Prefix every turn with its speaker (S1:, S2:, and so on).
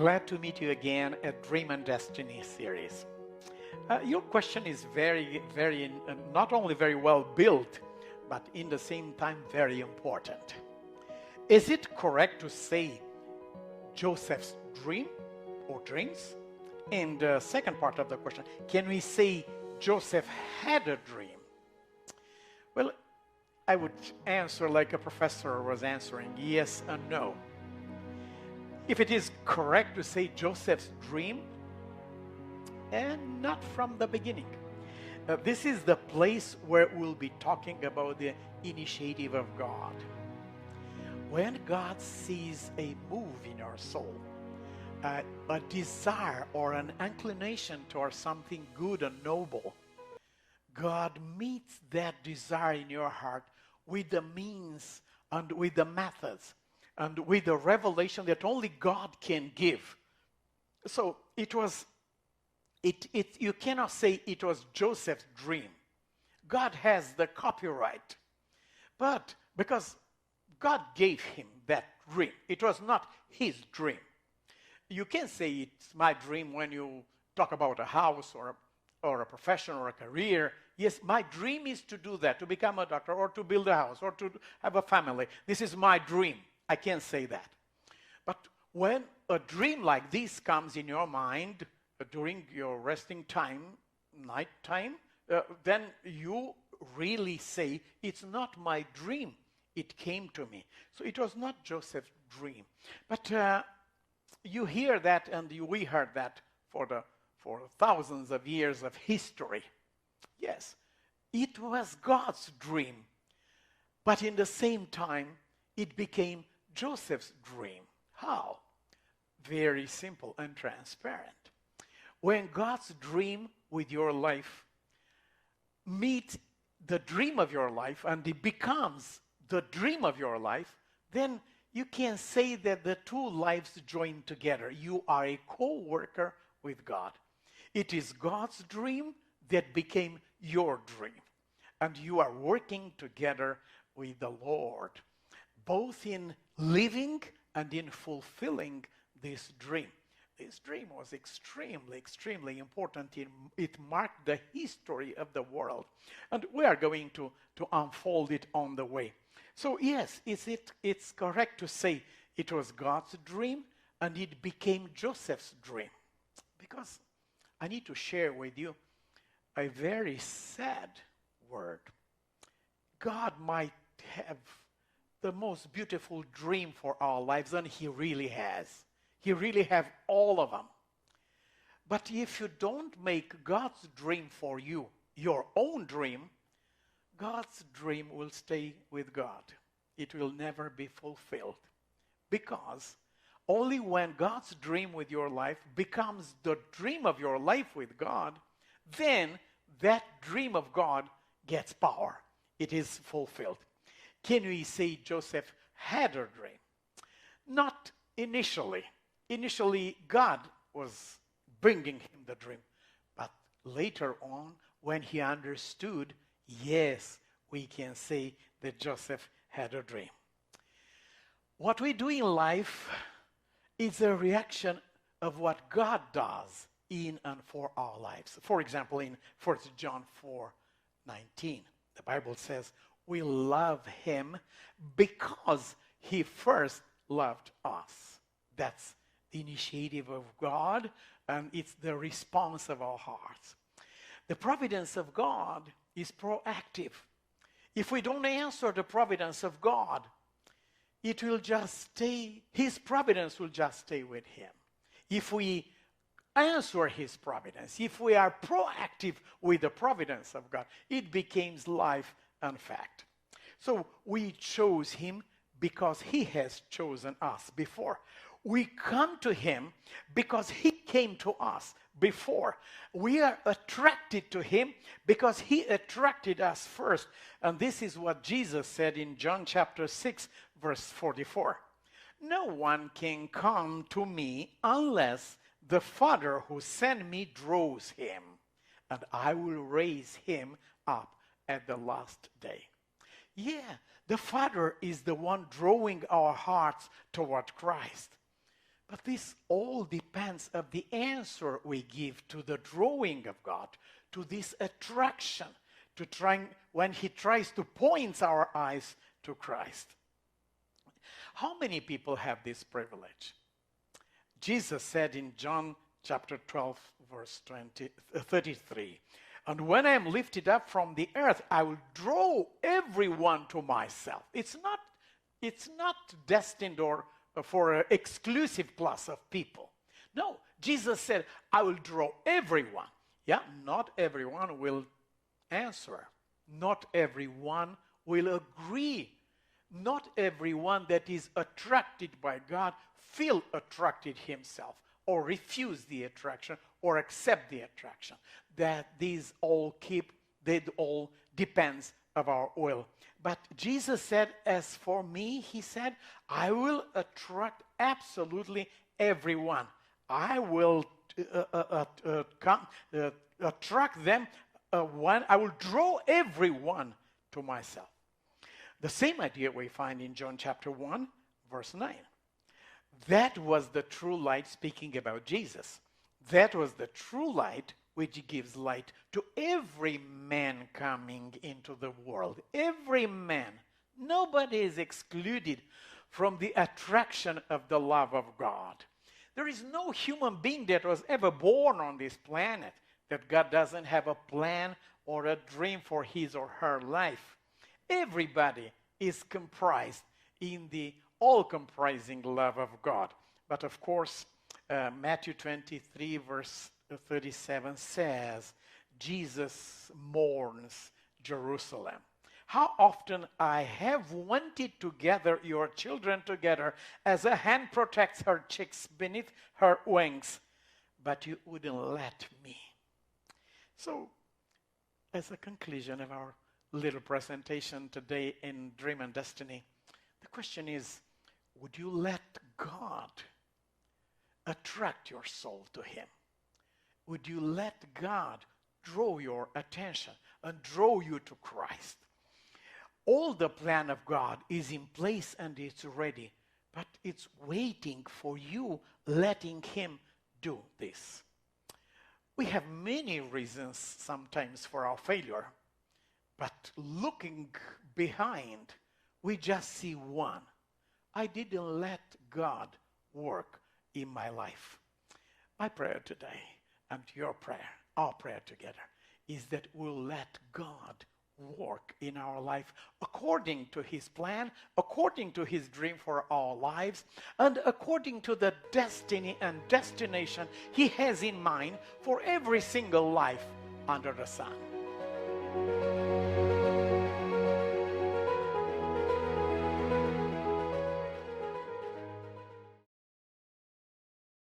S1: Glad to meet you again at Dream and Destiny series. Your question is not only very well built, but in the same time very important. Is it correct to say Joseph's dream or dreams? And the second part of the question, can we say Joseph had a dream? Well, I would answer like a professor was answering, yes and no. If it is correct to say Joseph's dream, and not from the beginning. This is the place where we'll be talking about the initiative of God. When God sees a move in your soul, a desire or an inclination towards something good and noble, God meets that desire in your heart with the means and with the methods and with the revelation that only God can give. So you cannot say it was Joseph's dream. God has the copyright. But because God gave him that dream, it was not his dream. You can say it's my dream when you talk about a house or a profession or a career. Yes, my dream is to do that, to become a doctor or to build a house or to have a family. This is my dream. I can't say that. But when a dream like this comes in your mind during your resting time, night time, then you really say, it's not my dream. It came to me. So it was not Joseph's dream. But you hear that, and we heard that for thousands of years of history. Yes, it was God's dream. But in the same time, it became Joseph's dream. How? Very simple and transparent. When God's dream with your life meets the dream of your life and it becomes the dream of your life, then you can say that the two lives join together. You are a co-worker with God. It is God's dream that became your dream. And you are working together with the Lord, both in living and in fulfilling this dream. This dream was extremely, extremely important. It marked the history of the world. And we are going to unfold it on the way. So yes, it's correct to say it was God's dream and it became Joseph's dream. Because I need to share with you a very sad word. God might have the most beautiful dream for our lives, and he really has. He really have all of them. But if you don't make God's dream for you your own dream, God's dream will stay with God. It will never be fulfilled. Because only when God's dream with your life becomes the dream of your life with God, then that dream of God gets power. It is fulfilled. Can we say Joseph had a dream? Not initially. Initially, God was bringing him the dream. But later on, when he understood, yes, we can say that Joseph had a dream. What we do in life is a reaction of what God does in and for our lives. For example, in 1 John 4:19, the Bible says, we love him because he first loved us. That's the initiative of God, and it's the response of our hearts. The providence of God is proactive. If we don't answer the providence of God, it will just stay, his providence will just stay with him. If we answer his providence, if we are proactive with the providence of God, it becomes life and fact. So we chose him because he has chosen us before. We come to him because he came to us before. We are attracted to him because he attracted us first. And this is what Jesus said in John chapter 6, verse 44. No one can come to me unless the Father who sent me draws him, and I will raise him up at the last day. Yeah, the Father is the one drawing our hearts toward Christ. But this all depends of the answer we give to the drawing of God, to this attraction, to trying when he tries to point our eyes to Christ. How many people have this privilege? Jesus said in John chapter 12, verse 33, and when I am lifted up from the earth, I will draw everyone to myself. It's not destined or for an exclusive class of people. No, Jesus said, I will draw everyone. Yeah, not everyone will answer. Not everyone will agree. Not everyone that is attracted by God feel attracted himself or refuse the attraction or accept the attraction. That these all depends of our will. But Jesus said, as for me, he said, I will attract absolutely everyone. I will attract them. I will draw everyone to myself. The same idea we find in John chapter 1, verse 9. That was the true light, speaking about Jesus. That was the true light which gives light to every man coming into the world. Every man. Nobody is excluded from the attraction of the love of God. There is no human being that was ever born on this planet that God doesn't have a plan or a dream for his or her life. Everybody is comprised in the all-comprising love of God. But of course, Matthew 23, verse 37 says, Jesus mourns Jerusalem. How often I have wanted to gather your children together as a hen protects her chicks beneath her wings, but you wouldn't let me. So, as a conclusion of our little presentation today in Dream and Destiny, the question is, would you let God attract your soul to him? Would you let God draw your attention and draw you to Christ? All the plan of God is in place and it's ready, but it's waiting for you letting him do this. We have many reasons sometimes for our failure, but looking behind, we just see one. I didn't let God work in my life. My prayer today, and your prayer, our prayer together, is that we'll let God work in our life according to his plan, according to his dream for our lives, and according to the destiny and destination he has in mind for every single life under the sun.